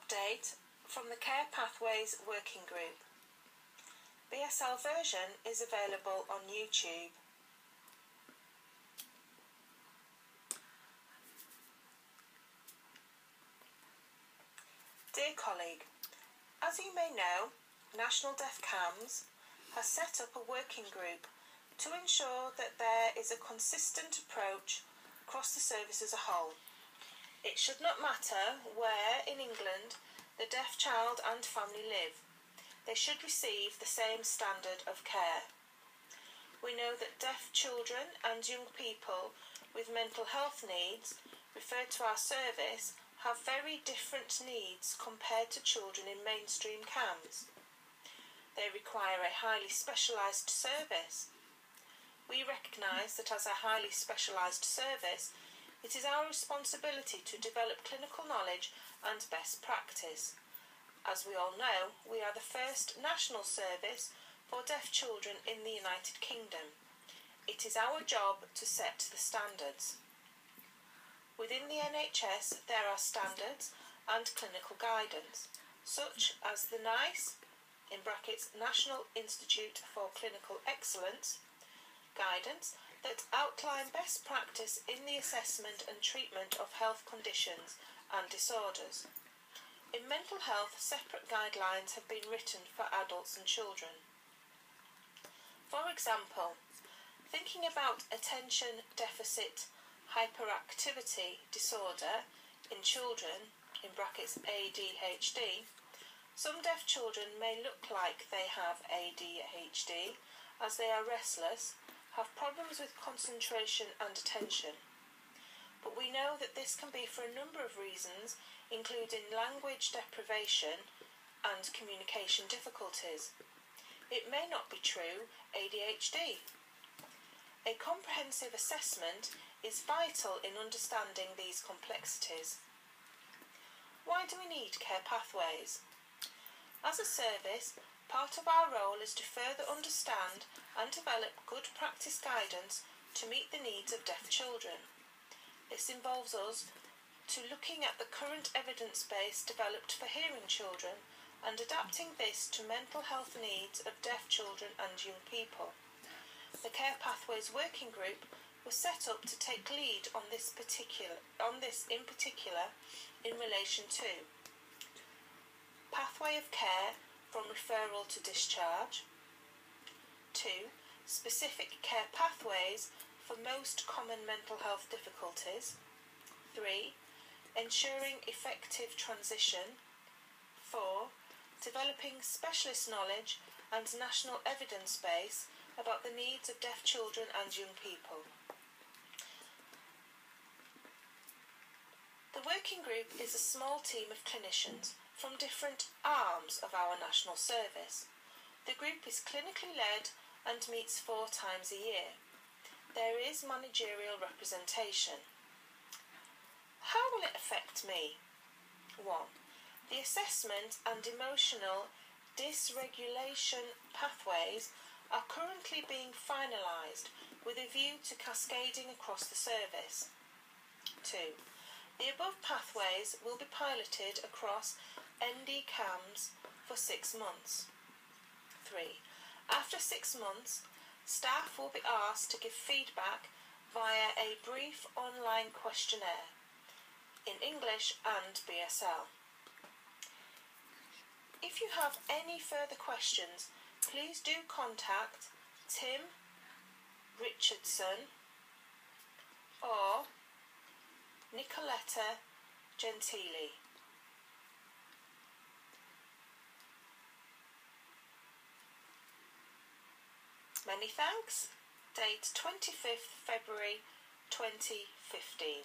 update from the Care Pathways Working Group. BSL version is available on YouTube. Dear colleague, as you may know, National Deaf CAMHS has set up a working group to ensure that there is a consistent approach across the service as a whole. It should not matter where in England the deaf child and family live. They should receive the same standard of care. We know that deaf children and young people with mental health needs referred to our service have very different needs compared to children in mainstream CAMHS. They require a highly specialised service. We recognise that as a highly specialised service, it is our responsibility to develop clinical knowledge and best practice. As we all know, we are the first national service for deaf children in the United Kingdom. It is our job to set the standards. Within the NHS, there are standards and clinical guidance, such as the NICE, in brackets National Institute for Clinical Excellence, guidance that outline best practice in the assessment and treatment of health conditions and disorders. In mental health, separate guidelines have been written for adults and children. For example, thinking about attention deficit hyperactivity disorder in children, in brackets ADHD, some deaf children may look like they have ADHD as they are restless, have problems with concentration and attention. But we know that this can be for a number of reasons, including language deprivation and communication difficulties. It may not be true ADHD. A comprehensive assessment is vital in understanding these complexities. Why do we need care pathways? As a service, part of our role is to further understand and develop good practice guidance to meet the needs of deaf children. This involves us to looking at the current evidence base developed for hearing children and adapting this to mental health needs of deaf children and young people. The Care Pathways Working Group was set up to take lead on this in particular in relation to pathway of care from referral to discharge. 2. Specific care pathways for most common mental health difficulties. 3. Ensuring effective transition. 4. Developing specialist knowledge and national evidence base about the needs of deaf children and young people. The working group is a small team of clinicians from different arms of our national service. The group is clinically led and meets 4 times a year. There is managerial representation. How will it affect me? 1. The assessment and emotional dysregulation pathways are currently being finalised with a view to cascading across the service. 2. The above pathways will be piloted across ND CAMHS for 6 months. 3. After 6 months, staff will be asked to give feedback via a brief online questionnaire in English and BSL. If you have any further questions, please do contact Tim Richardson or Nicoletta Gentili. Many thanks. Date 25th February 2015.